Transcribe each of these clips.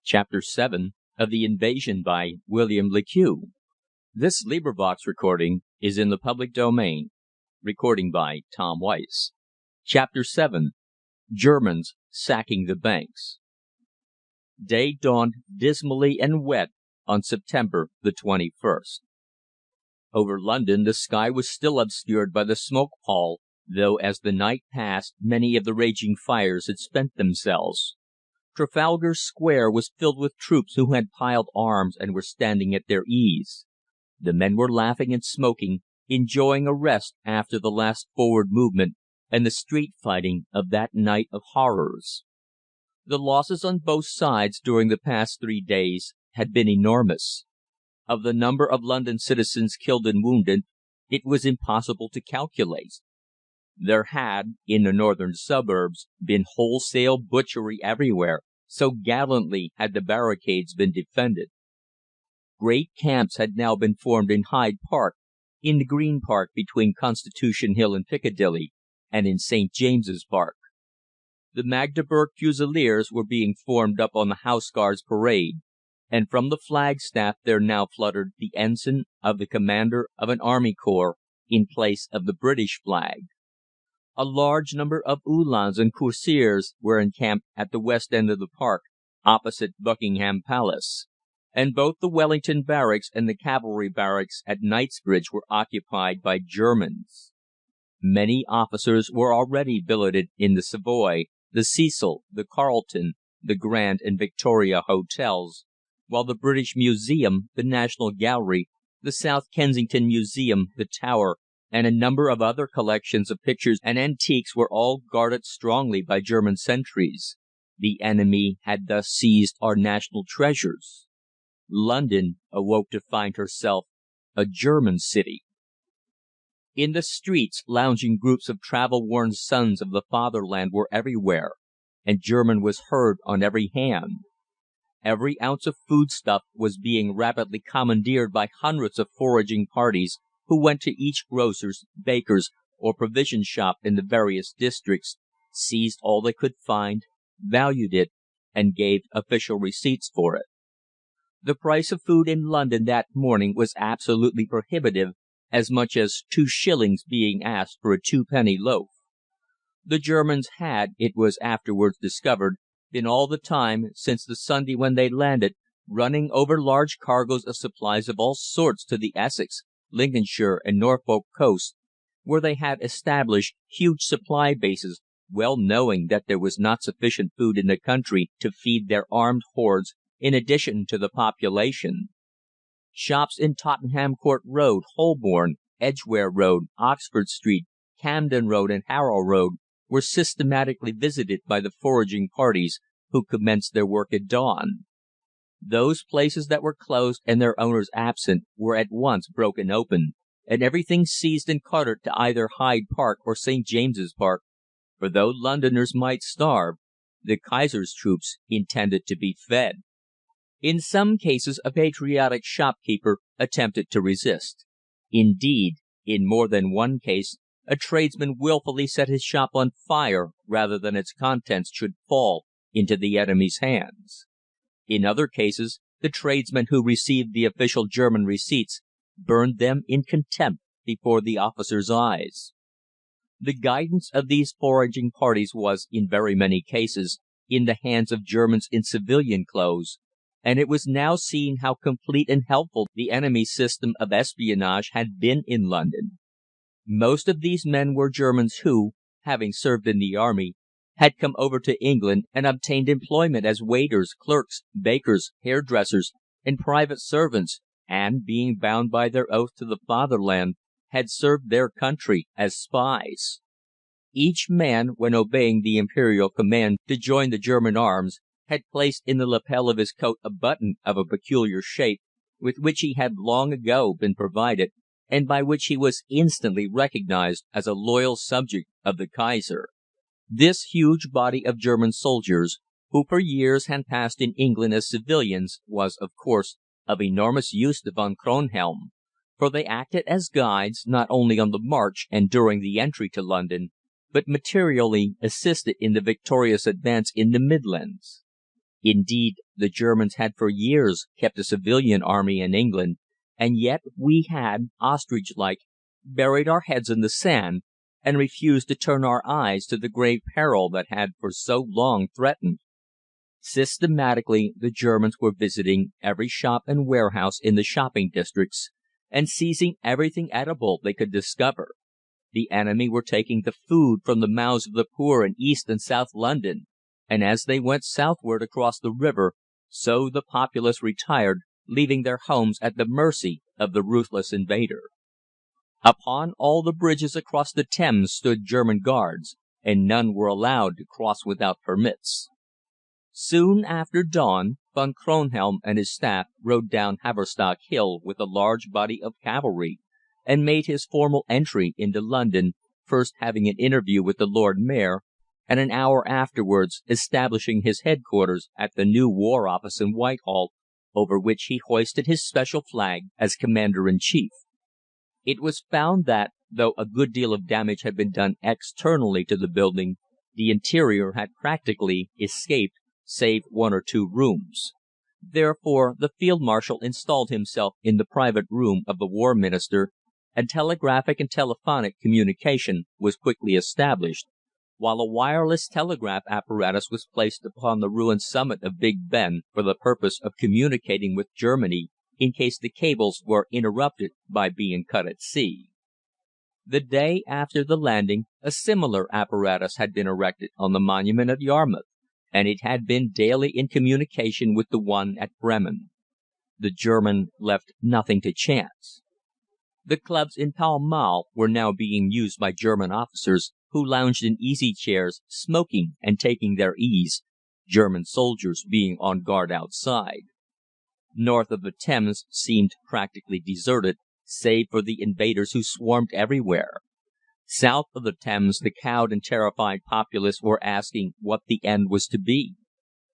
Chapter 7 of the Invasion by William Le Queux. This recording is in the public domain. Chapter 7 Germans Sacking the Banks. Day dawned dismally and wet on September the 21st. Over London the sky was still obscured by the smoke pall, though as the night passed many of the raging fires had spent themselves. Trafalgar Square was filled with troops who had piled arms and were standing at their ease. The men were laughing and smoking, enjoying a rest after the last forward movement and the street fighting of that night of horrors. The losses on both sides during the past 3 days had been enormous. Of the number of London citizens killed and wounded, it was impossible to calculate. There had, in the northern suburbs, been wholesale butchery everywhere, so gallantly had the barricades been defended. Great camps had now been formed in Hyde Park, in the Green Park between Constitution Hill and Piccadilly, and in St. James's Park. The Magdeburg Fusiliers were being formed up on the Horse Guards Parade, and from the flagstaff there now fluttered the ensign of the commander of an army corps in place of the British flag. A large number of Uhlans and Cuirassiers were encamped at the west end of the park, opposite Buckingham Palace, and both the Wellington Barracks and the Cavalry Barracks at Knightsbridge were occupied by Germans. Many officers were already billeted in the Savoy, the Cecil, the Carlton, the Grand and Victoria Hotels, while the British Museum, the National Gallery, the South Kensington Museum, the Tower, and a number of other collections of pictures and antiques were all guarded strongly by German sentries. The enemy had thus seized our national treasures. London awoke to find herself a German city. In the streets, lounging groups of travel-worn sons of the fatherland were everywhere, and German was heard on every hand. Every ounce of foodstuff was being rapidly commandeered by hundreds of foraging parties, who went to each grocer's, baker's, or provision shop in the various districts, seized all they could find, valued it, and gave official receipts for it. The price of food in London that morning was absolutely prohibitive, as much as 2 shillings being asked for a 2-penny loaf. The Germans had, it was afterwards discovered, been all the time, since the Sunday when they landed, running over large cargoes of supplies of all sorts to the Essex, Lincolnshire and Norfolk coasts, where they had established huge supply bases, well knowing that there was not sufficient food in the country to feed their armed hordes in addition to the population. Shops in Tottenham Court Road, Holborn, Edgware Road, Oxford Street, Camden Road and Harrow Road were systematically visited by the foraging parties, who commenced their work at dawn. Those places that were closed and their owners absent were at once broken open, and everything seized and carted to either Hyde Park or St. James's Park, for though Londoners might starve, the Kaiser's troops intended to be fed. In some cases a patriotic shopkeeper attempted to resist. Indeed, in more than one case a tradesman wilfully set his shop on fire rather than its contents should fall into the enemy's hands. In other cases, the tradesmen who received the official German receipts burned them in contempt before the officers' eyes. The guidance of these foraging parties was, in very many cases, in the hands of Germans in civilian clothes, and it was now seen how complete and helpful the enemy's system of espionage had been in London. Most of these men were Germans who, having served in the army, had come over to England and obtained employment as waiters, clerks, bakers, hairdressers, and private servants, and, being bound by their oath to the fatherland, had served their country as spies. Each man, when obeying the imperial command to join the German arms, had placed in the lapel of his coat a button of a peculiar shape, with which he had long ago been provided, and by which he was instantly recognized as a loyal subject of the Kaiser. This huge body of German soldiers, who for years had passed in England as civilians, was, of course, of enormous use to Von Kronhelm, for they acted as guides not only on the march and during the entry to London, but materially assisted in the victorious advance in the Midlands. Indeed, the Germans had for years kept a civilian army in England, and yet we had, ostrich-like, buried our heads in the sand, and refused to turn our eyes to the grave peril that had for so long threatened. Systematically the Germans were visiting every shop and warehouse in the shopping districts, and seizing everything edible they could discover. The enemy were taking the food from the mouths of the poor in East and South London, and as they went southward across the river, so the populace retired, leaving their homes at the mercy of the ruthless invader. Upon all the bridges across the Thames stood German guards, and none were allowed to cross without permits. Soon after dawn, Von Kronhelm and his staff rode down Haverstock Hill with a large body of cavalry, and made his formal entry into London, first having an interview with the Lord Mayor, and an hour afterwards establishing his headquarters at the new War Office in Whitehall, over which he hoisted his special flag as Commander-in-Chief. It was found that, though a good deal of damage had been done externally to the building, the interior had practically escaped, save one or two rooms. Therefore the Field Marshal installed himself in the private room of the War Minister, and telegraphic and telephonic communication was quickly established, while a wireless telegraph apparatus was placed upon the ruined summit of Big Ben for the purpose of communicating with Germany in case the cables were interrupted by being cut at sea. The day after the landing a similar apparatus had been erected on the monument at Yarmouth, and it had been daily in communication with the one at Bremen. The German left nothing to chance. The clubs in Pall Mall were now being used by German officers, who lounged in easy chairs, smoking and taking their ease, German soldiers being on guard outside. North of the Thames seemed practically deserted, save for the invaders who swarmed everywhere. South of the Thames the cowed and terrified populace were asking what the end was to be.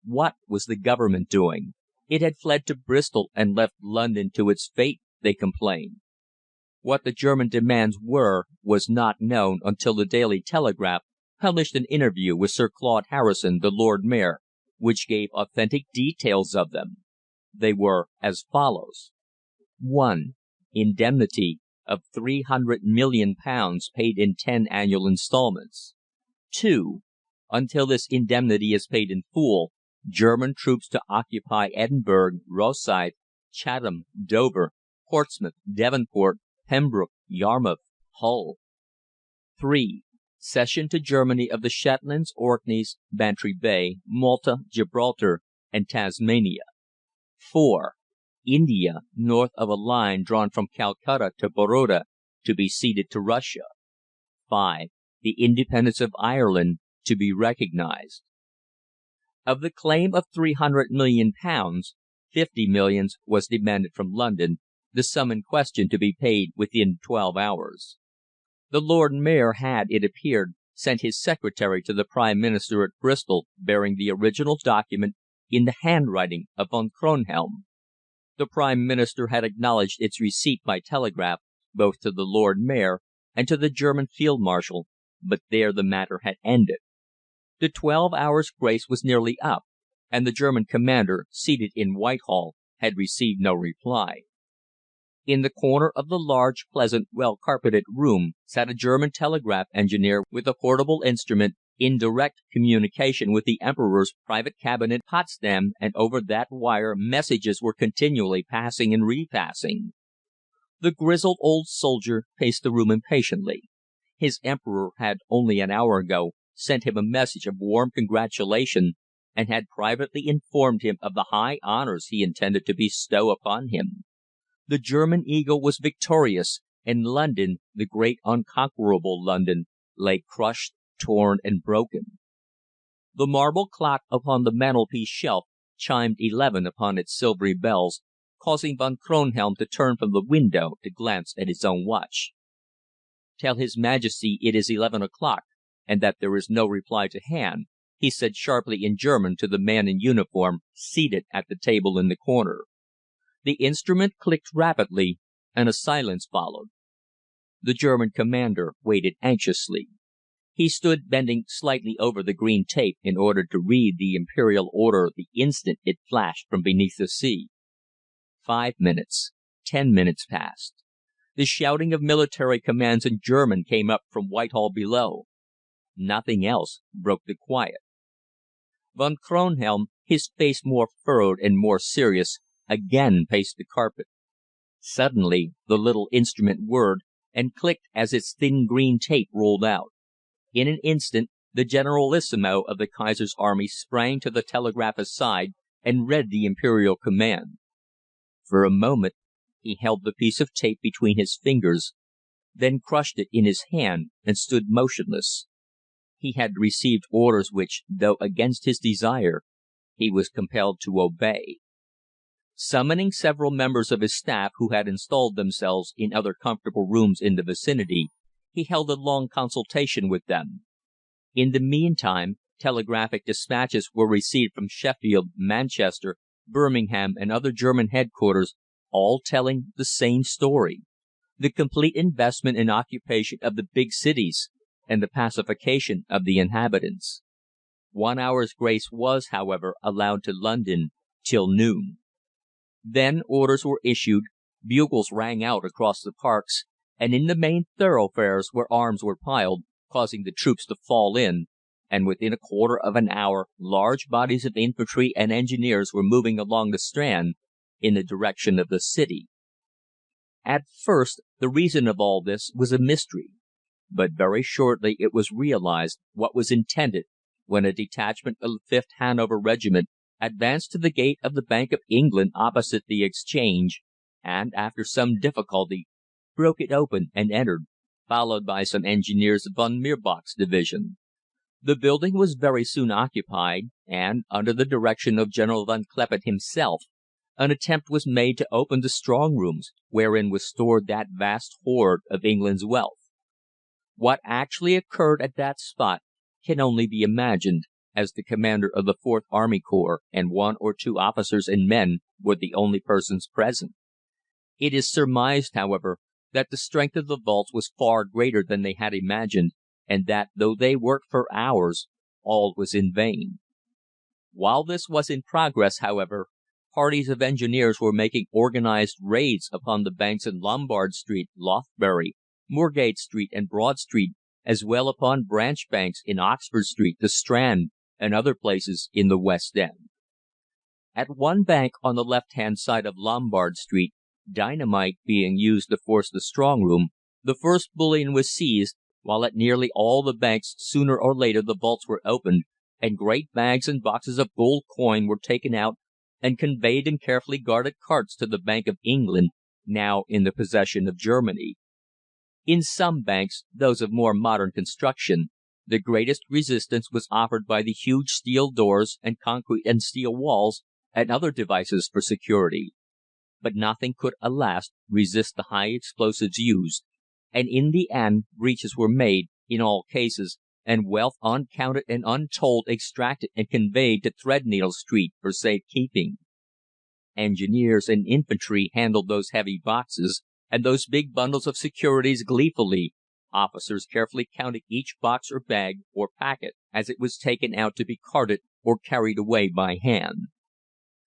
What was the Government doing? It had fled to Bristol and left London to its fate, they complained. What the German demands were was not known until the Daily Telegraph published an interview with Sir Claude Harrison, the Lord Mayor, which gave authentic details of them. They were as follows: 1. Indemnity of £300,000,000 paid in 10 annual instalments. 2. Until this indemnity is paid in full, German troops to occupy Edinburgh, Rosyth, Chatham, Dover, Portsmouth, Devonport, Pembroke, Yarmouth, Hull. 3. Cession to Germany of the Shetlands, Orkneys, Bantry Bay, Malta, Gibraltar, and Tasmania. 4. India, north of a line drawn from Calcutta to Baroda, to be ceded to Russia. 5. The independence of Ireland to be recognized. Of the claim of £300,000,000, 50 millions was demanded from London, the sum in question to be paid within 12 hours. The Lord Mayor had, it appeared, sent his secretary to the Prime Minister at Bristol bearing the original document in the handwriting of Von Kronhelm. The Prime Minister had acknowledged its receipt by telegraph both to the Lord Mayor and to the German Field Marshal, but there the matter had ended. The 12 hours' grace was nearly up, and the German commander, seated in Whitehall, had received no reply. In the corner of the large, pleasant, well-carpeted room sat a German telegraph engineer with a portable instrument, in direct communication with the Emperor's private cabinet at Potsdam, and over that wire messages were continually passing and repassing. The grizzled old soldier paced the room impatiently. His Emperor had only an hour ago sent him a message of warm congratulation, and had privately informed him of the high honours he intended to bestow upon him. The German eagle was victorious, and London, the great unconquerable London, lay crushed, torn, and broken. The marble clock upon the mantelpiece shelf chimed 11 upon its silvery bells, causing Von Kronhelm to turn from the window to glance at his own watch. "Tell His Majesty it is 11 o'clock, and that there is no reply to hand," he said sharply in German to the man in uniform seated at the table in the corner. The instrument clicked rapidly, and a silence followed. The German commander waited anxiously. He stood bending slightly over the green tape in order to read the imperial order the instant it flashed from beneath the sea. 5 minutes, 10 minutes passed. The shouting of military commands in German came up from Whitehall below. Nothing else broke the quiet. Von Kronhelm, his face more furrowed and more serious, again paced the carpet. Suddenly the little instrument whirred and clicked as its thin green tape rolled out. In an instant the Generalissimo of the Kaiser's army sprang to the telegraphist's side and read the imperial command. For a moment he held the piece of tape between his fingers, then crushed it in his hand and stood motionless. He had received orders which, though against his desire, he was compelled to obey. Summoning several members of his staff who had installed themselves in other comfortable rooms in the vicinity, he held a long consultation with them. In the meantime, telegraphic dispatches were received from Sheffield, Manchester, Birmingham, and other German headquarters, all telling the same story: the complete investment and occupation of the big cities, and the pacification of the inhabitants. 1 hour's grace was, however, allowed to London till noon. Then orders were issued, bugles rang out across the parks, and in the main thoroughfares where arms were piled, causing the troops to fall in, and within a quarter of an hour large bodies of infantry and engineers were moving along the Strand in the direction of the city. At first the reason of all this was a mystery, but very shortly it was realized what was intended when a detachment of the 5th Hanover Regiment advanced to the gate of the Bank of England opposite the Exchange, and, after some difficulty, broke it open and entered, followed by some engineers of von Mirbach's division. The building was very soon occupied, and, under the direction of General von Kleppen himself, an attempt was made to open the strong rooms, wherein was stored that vast hoard of England's wealth. What actually occurred at that spot can only be imagined, as the commander of the 4th Army Corps and 1 or 2 officers and men were the only persons present. It is surmised, however, that the strength of the vaults was far greater than they had imagined, and that, though they worked for hours, all was in vain. While this was in progress, however, parties of engineers were making organized raids upon the banks in Lombard Street, Lothbury, Moorgate Street, and Broad Street, as well upon branch banks in Oxford Street, the Strand, and other places in the West End. At one bank on the left-hand side of Lombard Street, dynamite being used to force the strong room, the first bullion was seized, while at nearly all the banks sooner or later the vaults were opened, and great bags and boxes of gold coin were taken out and conveyed in carefully guarded carts to the Bank of England, now in the possession of Germany. In some banks, those of more modern construction, the greatest resistance was offered by the huge steel doors and concrete and steel walls, and other devices for security. But nothing could, alas, resist the high explosives used, and in the end breaches were made, in all cases, and wealth uncounted and untold extracted and conveyed to Threadneedle Street for safe keeping. Engineers and infantry handled those heavy boxes and those big bundles of securities gleefully, officers carefully counting each box or bag or packet as it was taken out to be carted or carried away by hand.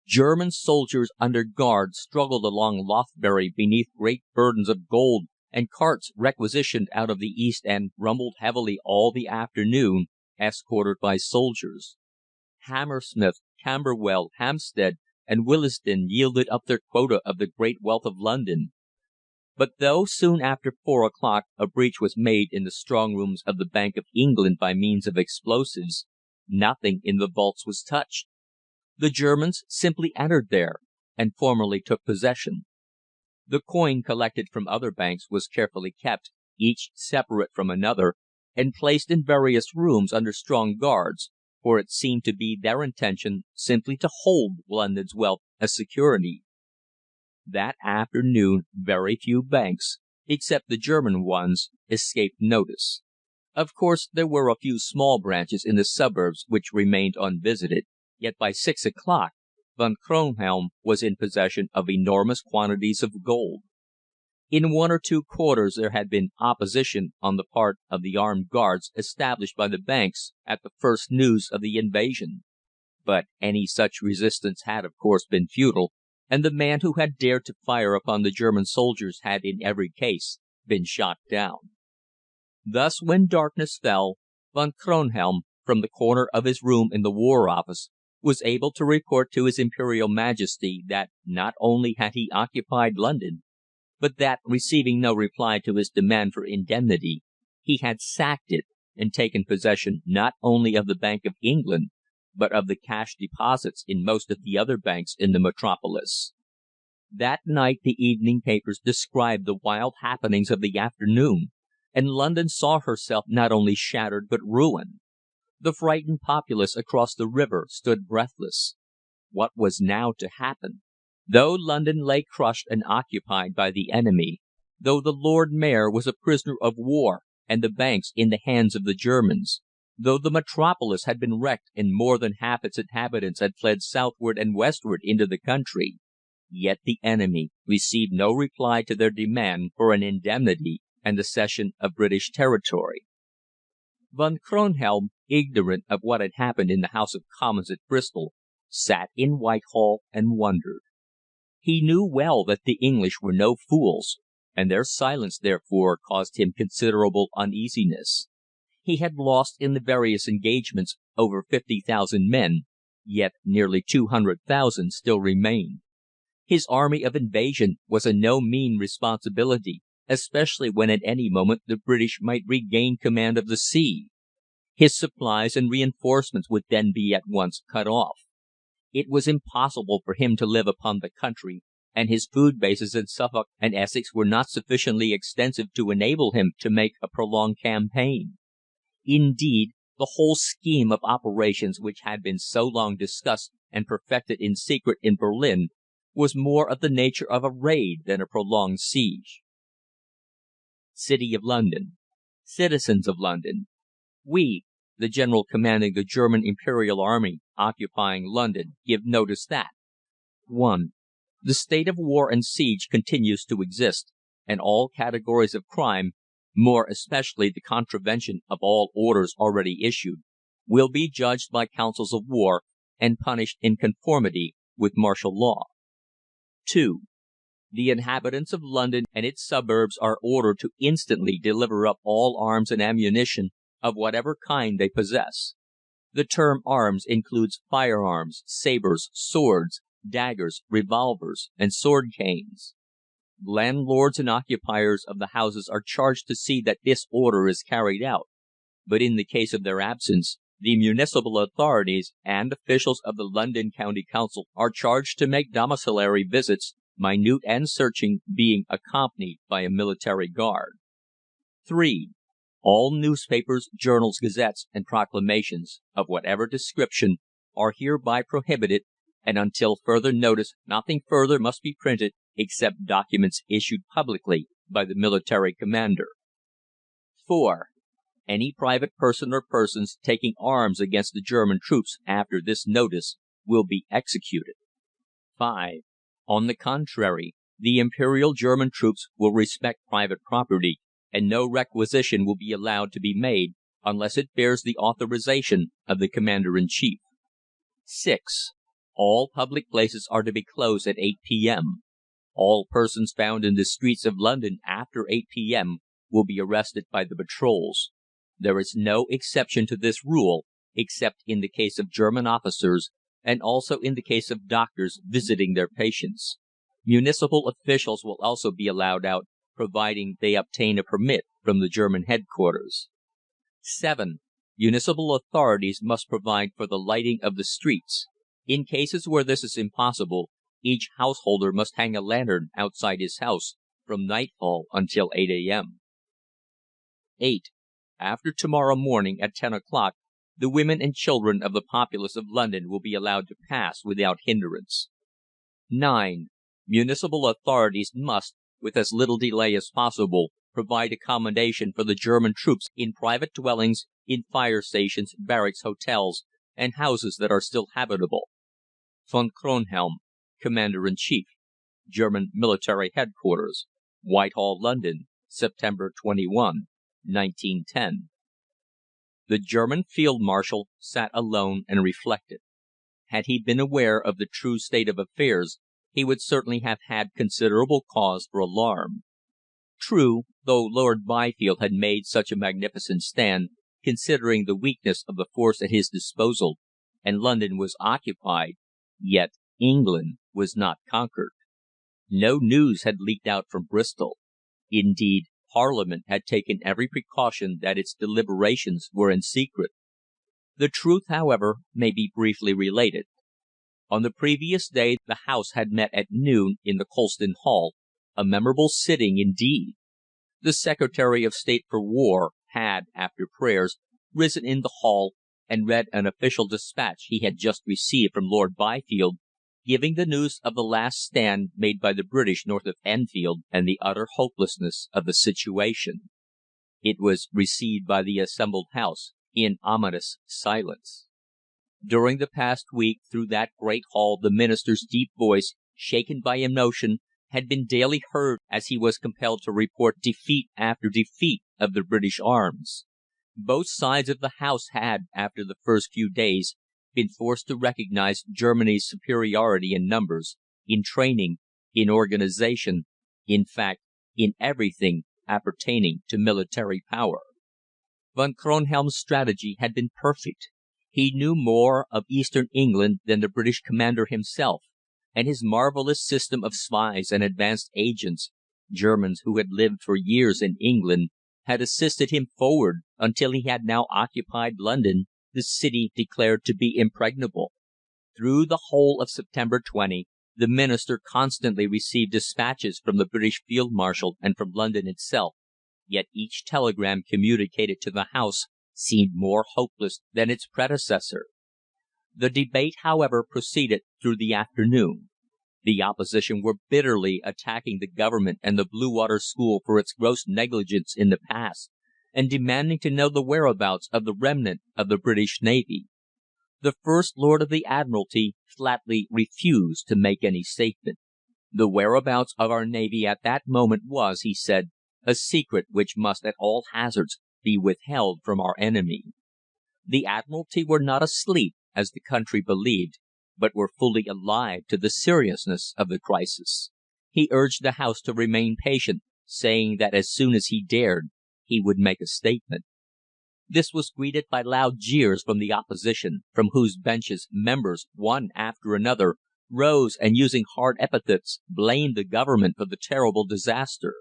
German soldiers under guard struggled along Lothbury beneath great burdens of gold, and carts requisitioned out of the East End rumbled heavily all the afternoon, escorted by soldiers. Hammersmith, Camberwell, Hampstead, and Willesden yielded up their quota of the great wealth of London. But though soon after 4 o'clock a breach was made in the strong rooms of the Bank of England by means of explosives, nothing in the vaults was touched. The Germans simply entered there and formally took possession. The coin collected from other banks was carefully kept, each separate from another, and placed in various rooms under strong guards, for it seemed to be their intention simply to hold London's wealth as security. That afternoon very few banks, except the German ones, escaped notice. Of course there were a few small branches in the suburbs which remained unvisited, yet by 6 o'clock Von Kronhelm was in possession of enormous quantities of gold. In one or two quarters there had been opposition on the part of the armed guards established by the banks at the first news of the invasion. But any such resistance had of course been futile, and the man who had dared to fire upon the German soldiers had in every case been shot down. Thus, when darkness fell, Von Kronhelm, from the corner of his room in the War Office, was able to report to His Imperial Majesty that not only had he occupied London, but that, receiving no reply to his demand for indemnity, he had sacked it and taken possession not only of the Bank of England, but of the cash deposits in most of the other banks in the metropolis. That night the evening papers described the wild happenings of the afternoon, and London saw herself not only shattered but ruined. The frightened populace across the river stood breathless. What was now to happen? Though London lay crushed and occupied by the enemy, though the Lord Mayor was a prisoner of war and the banks in the hands of the Germans, though the metropolis had been wrecked and more than half its inhabitants had fled southward and westward into the country, yet the enemy received no reply to their demand for an indemnity and the cession of British territory. Von Kronhelm, ignorant of what had happened in the House of Commons at Bristol, sat in Whitehall and wondered. He knew well that the English were no fools, and their silence therefore caused him considerable uneasiness. He had lost in the various engagements over 50,000 men, yet nearly 200,000 still remained. His army of invasion was a no mean responsibility, especially when at any moment the British might regain command of the sea. His supplies and reinforcements would then be at once cut off. It was impossible for him to live upon the country, and his food bases in Suffolk and Essex were not sufficiently extensive to enable him to make a prolonged campaign. Indeed, the whole scheme of operations which had been so long discussed and perfected in secret in Berlin was more of the nature of a raid than a prolonged siege. City of London. Citizens of London. We, the General commanding the German Imperial Army occupying London, give notice that 1. The state of war and siege continues to exist, and all categories of crime, more especially the contravention of all orders already issued, will be judged by councils of war and punished in conformity with martial law. 2. The inhabitants of London and its suburbs are ordered to instantly deliver up all arms and ammunition of whatever kind they possess. The term arms includes firearms, sabres, swords, daggers, revolvers, and sword canes. Landlords and occupiers of the houses are charged to see that this order is carried out, but in the case of their absence, the municipal authorities and officials of the London County Council are charged to make domiciliary visits, minute and searching, being accompanied by a military guard. 3. All newspapers, journals, gazettes, and proclamations, of whatever description, are hereby prohibited, and until further notice nothing further must be printed except documents issued publicly by the military commander. 4. Any private person or persons taking arms against the German troops after this notice will be executed. 5. On the contrary, the Imperial German troops will respect private property, and no requisition will be allowed to be made unless it bears the authorization of the Commander-in-Chief. 6. All public places are to be closed at 8 p.m. All persons found in the streets of London after 8 p.m. will be arrested by the patrols. There is no exception to this rule, except in the case of German officers, and also in the case of doctors visiting their patients. Municipal officials will also be allowed out, providing they obtain a permit from the German headquarters. 7. Municipal authorities must provide for the lighting of the streets. In cases where this is impossible, each householder must hang a lantern outside his house from nightfall until 8 a.m. 8. After tomorrow morning at 10 o'clock, the women and children of the populace of London will be allowed to pass without hindrance. 9. Municipal authorities must, with as little delay as possible, provide accommodation for the German troops in private dwellings, in fire stations, barracks, hotels, and houses that are still habitable. Von Kronhelm, Commander-in-Chief, German Military Headquarters, Whitehall, London, September 21, 1910. The German Field Marshal sat alone and reflected. Had he been aware of the true state of affairs, he would certainly have had considerable cause for alarm. True, though Lord Byfield had made such a magnificent stand, considering the weakness of the force at his disposal, and London was occupied, yet England was not conquered. No news had leaked out from Bristol. Indeed, Parliament had taken every precaution that its deliberations were in secret. The truth, however, may be briefly related. On the previous day the House had met at noon in the Colston Hall, a memorable sitting indeed. The Secretary of State for War had, after prayers, risen in the hall and read an official despatch he had just received from Lord Byfield, giving the news of the last stand made by the British north of Enfield, and the utter hopelessness of the situation. It was received by the assembled House in ominous silence. During the past week through that great hall the minister's deep voice, shaken by emotion, had been daily heard as he was compelled to report defeat after defeat of the British arms. Both sides of the House had, after the first few days, been forced to recognize Germany's superiority in numbers, in training, in organization, in fact, in everything appertaining to military power. Von Kronhelm's strategy had been perfect. He knew more of Eastern England than the British commander himself, and his marvellous system of spies and advanced agents, Germans who had lived for years in England, had assisted him forward until he had now occupied London, the city declared to be impregnable. Through the whole of September 20, the Minister constantly received dispatches from the British Field Marshal and from London itself, yet each telegram communicated to the House seemed more hopeless than its predecessor. The debate, however, proceeded through the afternoon. The Opposition were bitterly attacking the Government and the Blue Water School for its gross negligence in the past, and demanding to know the whereabouts of the remnant of the British Navy. The First Lord of the Admiralty flatly refused to make any statement. The whereabouts of our Navy at that moment was, he said, a secret which must at all hazards be withheld from our enemy. The Admiralty were not asleep, as the country believed, but were fully alive to the seriousness of the crisis. He urged the House to remain patient, saying that as soon as he dared, he would make a statement. This was greeted by loud jeers from the Opposition, from whose benches members, one after another, rose and, using hard epithets, blamed the Government for the terrible disaster.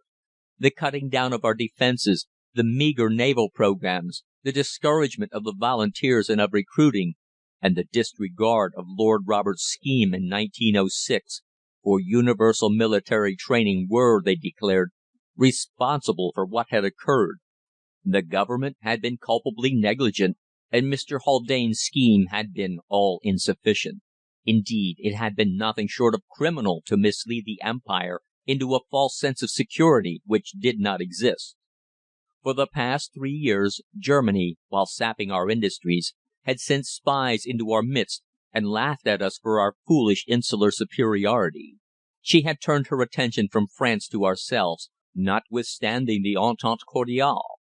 The cutting down of our defences, the meagre naval programmes, the discouragement of the Volunteers and of recruiting, and the disregard of Lord Roberts' scheme in 1906 for universal military training were, they declared, responsible for what had occurred. The Government had been culpably negligent, and Mr. Haldane's scheme had been all insufficient. Indeed, it had been nothing short of criminal to mislead the Empire into a false sense of security which did not exist. For the past 3 years, Germany, while sapping our industries, had sent spies into our midst and laughed at us for our foolish insular superiority. She had turned her attention from France to ourselves, notwithstanding the Entente Cordiale.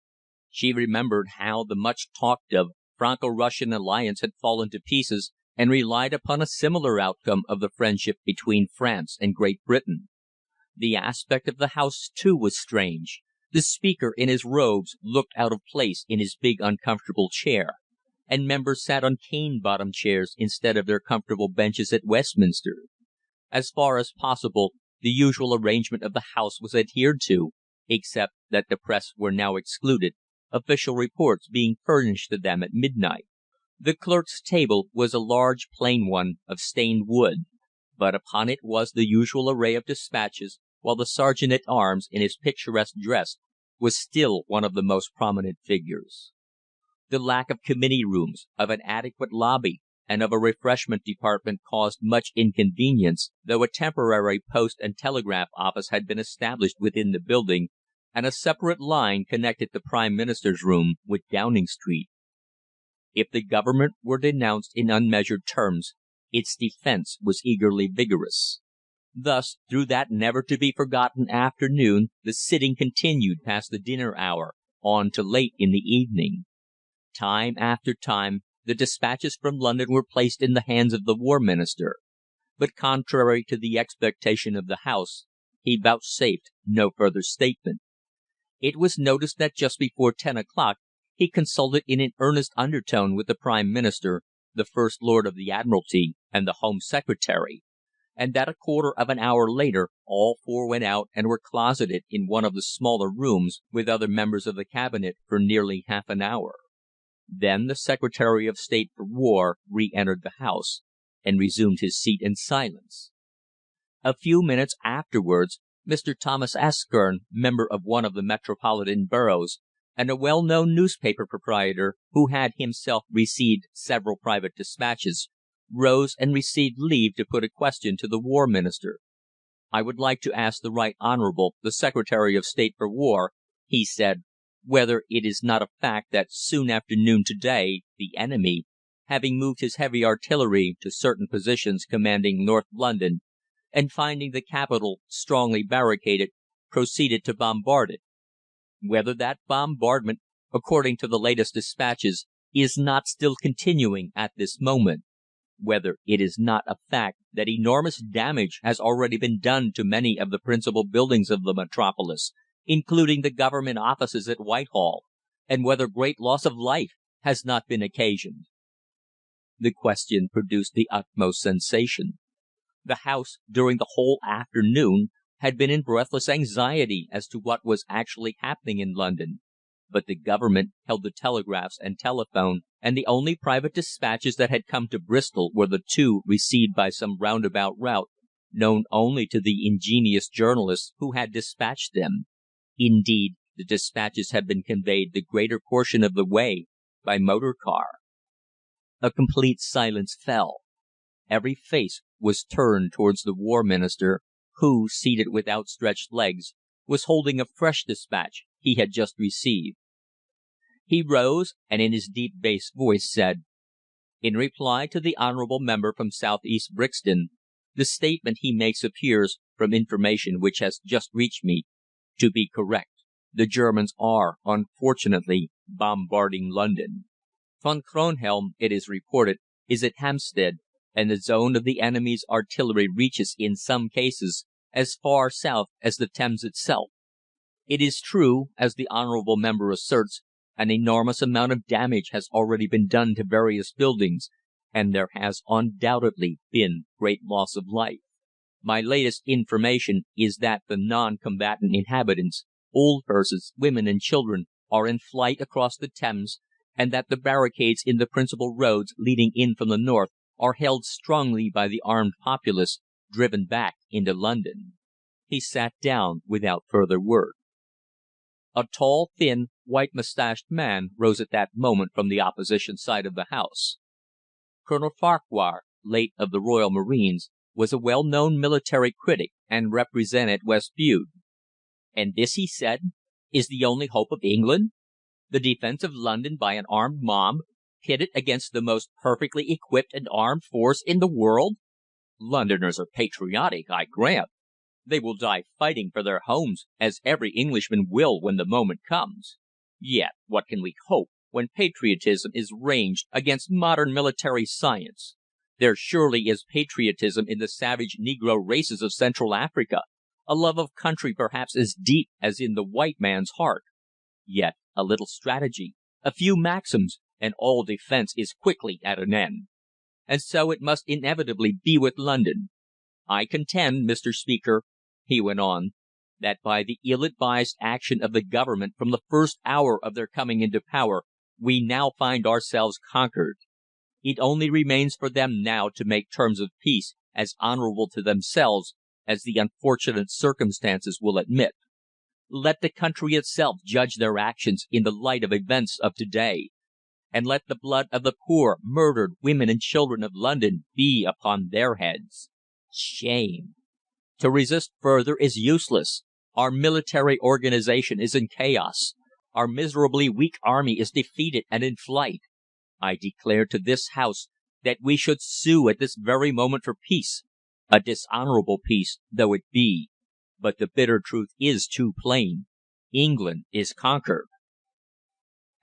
She remembered how the much talked of Franco-Russian alliance had fallen to pieces, and relied upon a similar outcome of the friendship between France and Great Britain. The aspect of the House, too, was strange. The Speaker in his robes looked out of place in his big uncomfortable chair, and members sat on cane-bottomed chairs instead of their comfortable benches at Westminster. As far as possible, the usual arrangement of the House was adhered to, except that the press were now excluded, official reports being furnished to them at midnight. The clerk's table was a large plain one of stained wood, but upon it was the usual array of dispatches, while the sergeant-at-arms, in his picturesque dress, was still one of the most prominent figures. The lack of committee rooms, of an adequate lobby, and of a refreshment department caused much inconvenience, though a temporary post and telegraph office had been established within the building, and a separate line connected the Prime Minister's room with Downing Street. If the Government were denounced in unmeasured terms, its defence was equally vigorous. Thus, through that never-to-be-forgotten afternoon the sitting continued past the dinner hour, on to late in the evening. Time after time the despatches from London were placed in the hands of the War Minister, but contrary to the expectation of the House, he vouchsafed no further statement. It was noticed that just before 10 o'clock he consulted in an earnest undertone with the Prime Minister, the First Lord of the Admiralty, and the Home Secretary, and that a quarter of an hour later all four went out and were closeted in one of the smaller rooms with other members of the Cabinet for nearly half an hour. Then the Secretary of State for War re-entered the House, and resumed his seat in silence. A few minutes afterwards Mr. Thomas Askern, member of one of the metropolitan boroughs, and a well-known newspaper proprietor, who had himself received several private despatches, rose and received leave to put a question to the War Minister. "I would like to ask the Right Honourable the Secretary of State for War," he said, "whether it is not a fact that soon after noon to day the enemy, having moved his heavy artillery to certain positions commanding North London, and finding the capital strongly barricaded, proceeded to bombard it. Whether that bombardment, according to the latest despatches, is not still continuing at this moment. Whether it is not a fact that enormous damage has already been done to many of the principal buildings of the metropolis, including the Government offices at Whitehall, and whether great loss of life has not been occasioned." The question produced the utmost sensation. The House, during the whole afternoon, had been in breathless anxiety as to what was actually happening in London, but the Government held the telegraphs and telephone, and the only private despatches that had come to Bristol were the two received by some roundabout route, known only to the ingenious journalists who had despatched them. Indeed, the despatches had been conveyed the greater portion of the way by motor car. A complete silence fell. Every face was turned towards the War Minister, who, seated with outstretched legs, was holding a fresh despatch he had just received. He rose, and in his deep bass voice said: "In reply to the honourable member from South East Brixton, the statement he makes appears, from information which has just reached me, to be correct. The Germans are, unfortunately, bombarding London. Von Kronhelm, it is reported, is at Hampstead, and the zone of the enemy's artillery reaches, in some cases, as far south as the Thames itself. It is true, as the honourable member asserts, an enormous amount of damage has already been done to various buildings, and there has undoubtedly been great loss of life. My latest information is that the non-combatant inhabitants, old persons, women and children, are in flight across the Thames, and that the barricades in the principal roads leading in from the north are held strongly by the armed populace, driven back into London." He sat down without further word. A tall, thin, white-moustached man rose at that moment from the opposition side of the House. Colonel Farquhar, late of the Royal Marines, was a well-known military critic, and represented West Bude. "And this," he said, "is the only hope of England? The defence of London by an armed mob, pitted against the most perfectly equipped and armed force in the world? Londoners are patriotic, I grant. They will die fighting for their homes, as every Englishman will when the moment comes. Yet what can we hope, when patriotism is ranged against modern military science? There surely is patriotism in the savage negro races of Central Africa, a love of country perhaps as deep as in the white man's heart. Yet a little strategy, a few maxims, and all defence is quickly at an end. And so it must inevitably be with London. I contend, Mr. Speaker," he went on, "that by the ill-advised action of the Government from the first hour of their coming into power, we now find ourselves conquered. It only remains for them now to make terms of peace as honourable to themselves as the unfortunate circumstances will admit. Let the country itself judge their actions in the light of events of to day, and let the blood of the poor, murdered women and children of London be upon their heads. Shame! To resist further is useless. Our military organisation is in chaos. Our miserably weak army is defeated and in flight. I declare to this House that we should sue at this very moment for peace, A dishonourable peace though it be, but the bitter truth is too plain. England is conquered."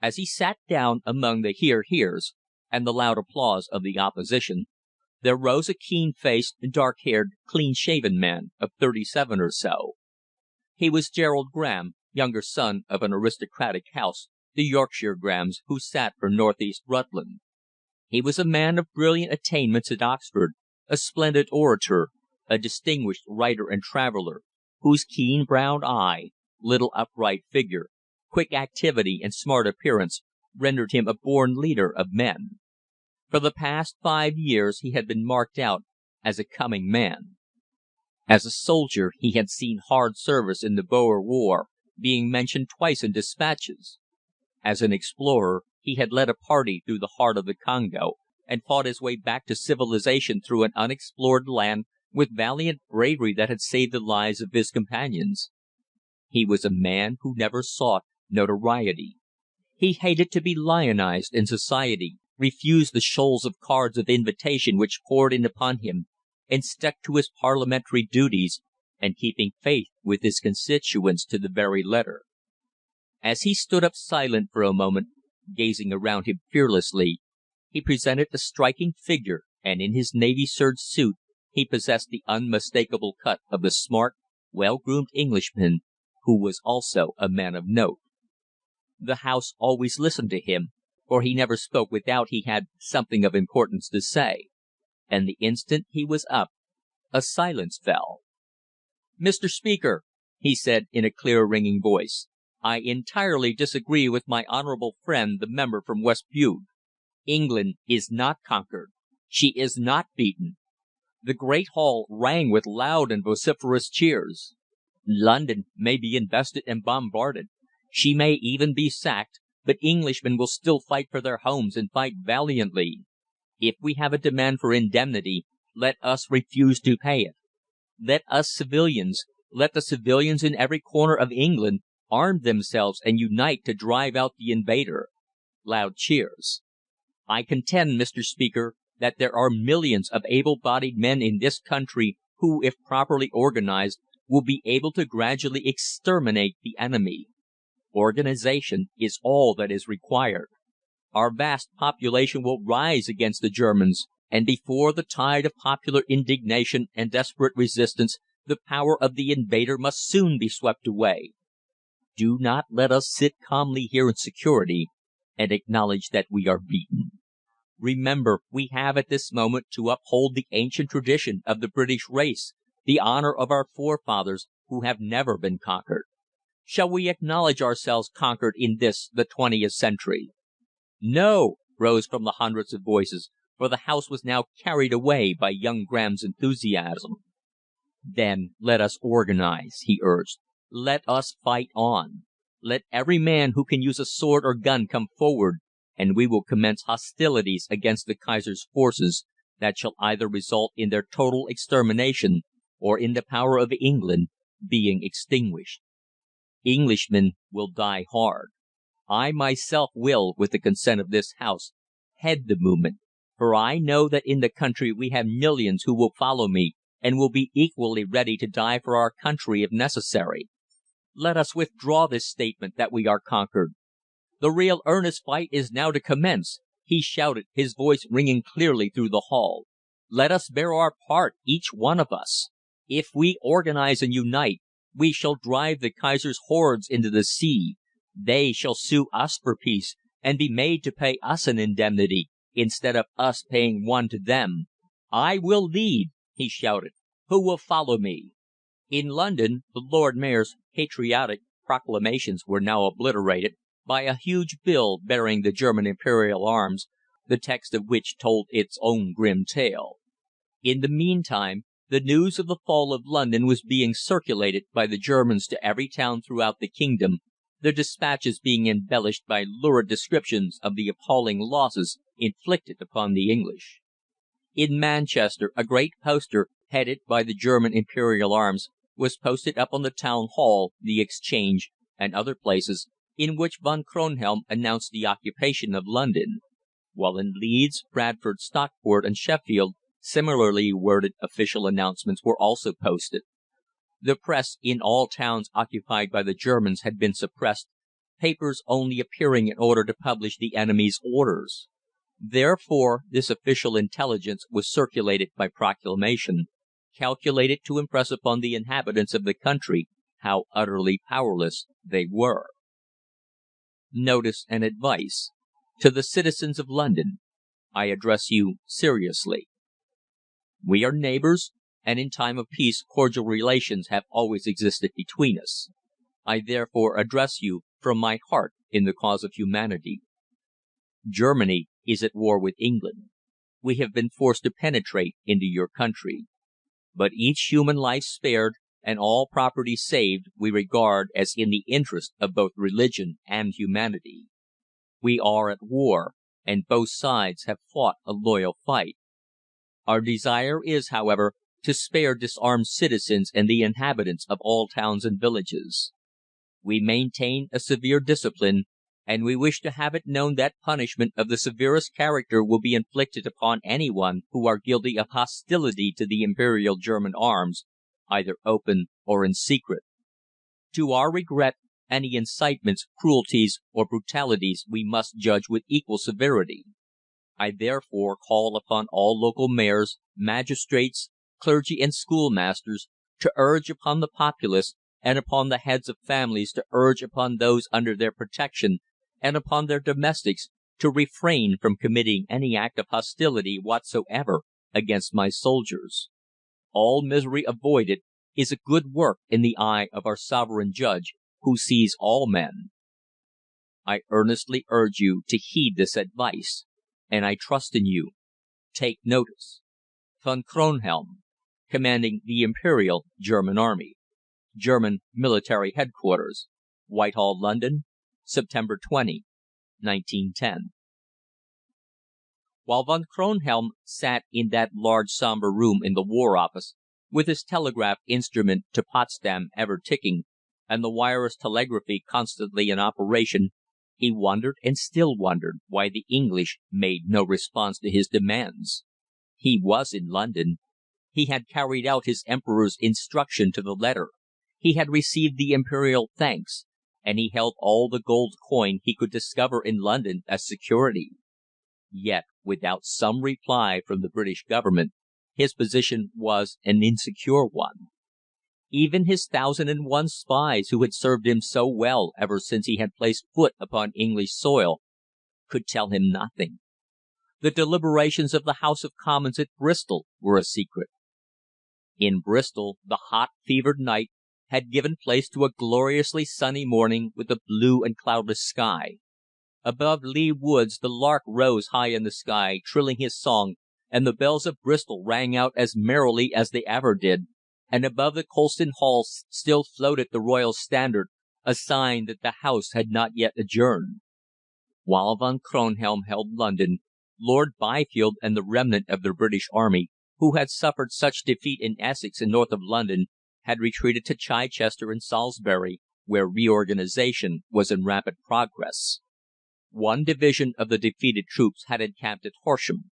As he sat down among the hear-hears, and the loud applause of the Opposition, there rose a keen-faced, dark-haired, clean-shaven man of 37 or so. He was Gerald Graham, younger son of an aristocratic house, the Yorkshire Grahams, who sat for North East Rutland. He was a man of brilliant attainments at Oxford, a splendid orator, a distinguished writer and traveller, whose keen brown eye, little upright figure, quick activity, and smart appearance rendered him a born leader of men. For the past 5 years he had been marked out as a coming man. As a soldier he had seen hard service in the Boer War, being mentioned twice in dispatches. As an explorer he had led a party through the heart of the Congo, and fought his way back to civilization through an unexplored land with valiant bravery that had saved the lives of his companions. He was a man who never sought notoriety. He hated to be lionized in society, refused the shoals of cards of invitation which poured in upon him, and stuck to his parliamentary duties, and keeping faith with his constituents to the very letter. As he stood up silent for a moment, gazing around him fearlessly, he presented a striking figure, and in his navy serge suit he possessed the unmistakable cut of the smart, well-groomed Englishman, who was also a man of note. The House always listened to him, for he never spoke without he had something of importance to say, and the instant he was up, a silence fell. "Mr. Speaker," he said in a clear, ringing voice, "I entirely disagree with my honourable friend the member from West Bude. England is not conquered. She is not beaten." The great hall rang with loud and vociferous cheers. "London may be invested and bombarded. She may even be sacked, but Englishmen will still fight for their homes and fight valiantly. If we have a demand for indemnity, let us refuse to pay it. Let the civilians in every corner of England arm themselves and unite to drive out the invader." Loud cheers. "I contend, Mr. Speaker, that there are millions of able-bodied men in this country who, if properly organized, will be able to gradually exterminate the enemy. Organization is all that is required. Our vast population will rise against the Germans, and before the tide of popular indignation and desperate resistance the power of the invader must soon be swept away. Do not let us sit calmly here in security and acknowledge that we are beaten. Remember, we have at this moment to uphold the ancient tradition of the British race, the honour of our forefathers, who have never been conquered. Shall we acknowledge ourselves conquered in this, the 20th century?" "No!" rose from the hundreds of voices, for the House was now carried away by young Graham's enthusiasm. "Then let us organize," he urged. "Let us fight on. Let every man who can use a sword or gun come forward, and we will commence hostilities against the Kaiser's forces that shall either result in their total extermination or in the power of England being extinguished. Englishmen will die hard. I myself will, with the consent of this House, head the movement, for I know that in the country we have millions who will follow me and will be equally ready to die for our country if necessary. Let us withdraw this statement that we are conquered. The real earnest fight is now to commence," he shouted, his voice ringing clearly through the hall. "Let us bear our part, each one of us. If we organize and unite, we shall drive the Kaiser's hordes into the sea. They shall sue us for peace, and be made to pay us an indemnity, instead of us paying one to them. I will lead," he shouted. "Who will follow me?" In London the Lord Mayor's patriotic proclamations were now obliterated by a huge bill bearing the German Imperial arms, the text of which told its own grim tale. In the meantime, the news of the fall of London was being circulated by the Germans to every town throughout the kingdom, their dispatches being embellished by lurid descriptions of the appalling losses inflicted upon the English. In Manchester a great poster, headed by the German Imperial arms, was posted up on the Town Hall, the Exchange, and other places, in which Von Kronhelm announced the occupation of London, while in Leeds, Bradford, Stockport, and Sheffield Similarly worded official announcements were also posted. The press in all towns occupied by the Germans had been suppressed, papers only appearing in order to publish the enemy's orders. Therefore, this official intelligence was circulated by proclamation, calculated to impress upon the inhabitants of the country how utterly powerless they were. Notice and advice. To the citizens of London, I address you seriously. We are neighbours, and in time of peace cordial relations have always existed between us. I therefore address you from my heart in the cause of humanity. Germany is at war with England. We have been forced to penetrate into your country. But each human life spared and all property saved we regard as in the interest of both religion and humanity. We are at war, and both sides have fought a loyal fight. Our desire is, however, to spare disarmed citizens and the inhabitants of all towns and villages. We maintain a severe discipline, and we wish to have it known that punishment of the severest character will be inflicted upon anyone who are guilty of hostility to the Imperial German arms, either open or in secret. To our regret, any incitements, cruelties, or brutalities we must judge with equal severity. I therefore call upon all local mayors, magistrates, clergy, and schoolmasters to urge upon the populace and upon the heads of families to urge upon those under their protection and upon their domestics to refrain from committing any act of hostility whatsoever against my soldiers. All misery avoided is a good work in the eye of our sovereign judge, who sees all men. I earnestly urge you to heed this advice, and I trust in you. Take notice. Von Kronhelm, commanding the Imperial German Army. German Military Headquarters, Whitehall, London, September 20, 1910. While Von Kronhelm sat in that large sombre room in the War Office, with his telegraph instrument to Potsdam ever ticking, and the wireless telegraphy constantly in operation, he wondered and still wondered why the English made no response to his demands. He was in London. He had carried out his Emperor's instruction to the letter. He had received the Imperial thanks, and he held all the gold coin he could discover in London as security. Yet, without some reply from the British Government, his position was an insecure one. Even his 1,001 spies who had served him so well ever since he had placed foot upon English soil could tell him nothing. The deliberations of the House of Commons at Bristol were a secret. In Bristol the hot, fevered night had given place to a gloriously sunny morning with a blue and cloudless sky. Above Leigh Woods the lark rose high in the sky, trilling his song, and the bells of Bristol rang out as merrily as they ever did, and above the Colston Hall still floated the royal standard, a sign that the House had not yet adjourned. While Von Kronhelm held London, Lord Byfield and the remnant of the British Army, who had suffered such defeat in Essex and north of London, had retreated to Chichester and Salisbury, where reorganisation was in rapid progress. One division of the defeated troops had encamped at Horsham.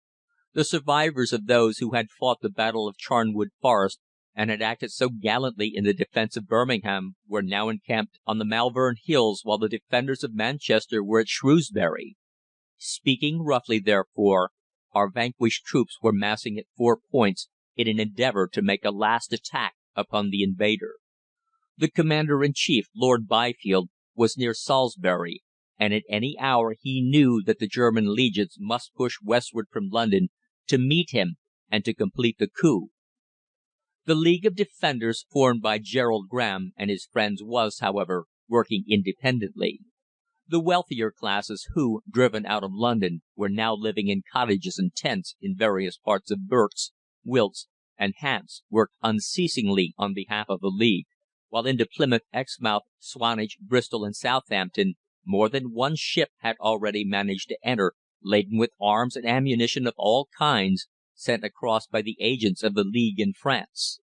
The survivors of those who had fought the Battle of Charnwood Forest and had acted so gallantly in the defence of Birmingham were now encamped on the Malvern Hills, while the defenders of Manchester were at Shrewsbury. Speaking roughly, therefore, our vanquished troops were massing at 4 points in an endeavour to make a last attack upon the invader. The Commander-in-Chief, Lord Byfield, was near Salisbury, and at any hour he knew that the German legions must push westward from London to meet him and to complete the coup. The League of Defenders, formed by Gerald Graham and his friends, was, however, working independently. The wealthier classes who, driven out of London, were now living in cottages and tents in various parts of Berks, Wilts, and Hants, worked unceasingly on behalf of the League, while into Plymouth, Exmouth, Swanage, Bristol, and Southampton more than one ship had already managed to enter, laden with arms and ammunition of all kinds, sent across by the agents of the League in France.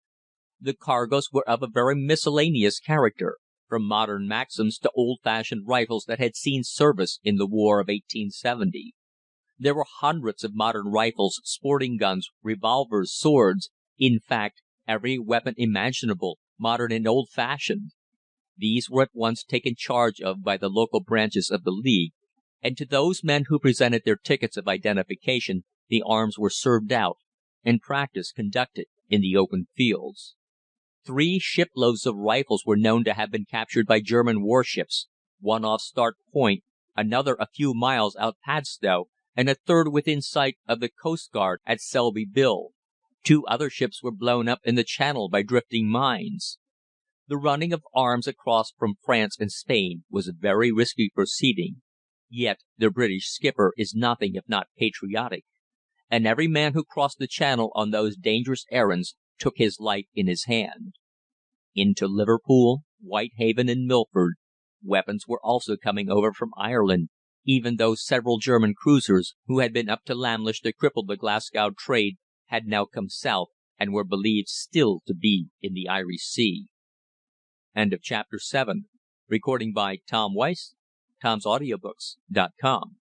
The cargoes were of a very miscellaneous character, from modern Maxims to old-fashioned rifles that had seen service in the War of 1870. There were hundreds of modern rifles, sporting guns, revolvers, swords, in fact, every weapon imaginable, modern and old fashioned. These were at once taken charge of by the local branches of the League, and to those men who presented their tickets of identification the arms were served out, and practice conducted in the open fields. 3 shiploads of rifles were known to have been captured by German warships, one off Start Point, another a few miles out Padstow, and a third within sight of the coastguard at Selby Bill. 2 other ships were blown up in the Channel by drifting mines. The running of arms across from France and Spain was a very risky proceeding, yet the British skipper is nothing if not patriotic, and every man who crossed the Channel on those dangerous errands took his life in his hand. Into Liverpool, Whitehaven, and Milford, weapons were also coming over from Ireland, even though several German cruisers, who had been up to Lamlish to cripple the Glasgow trade, had now come south, and were believed still to be in the Irish Sea. End of chapter 7. Recording by Tom Weiss, Tom'sAudiobooks.com.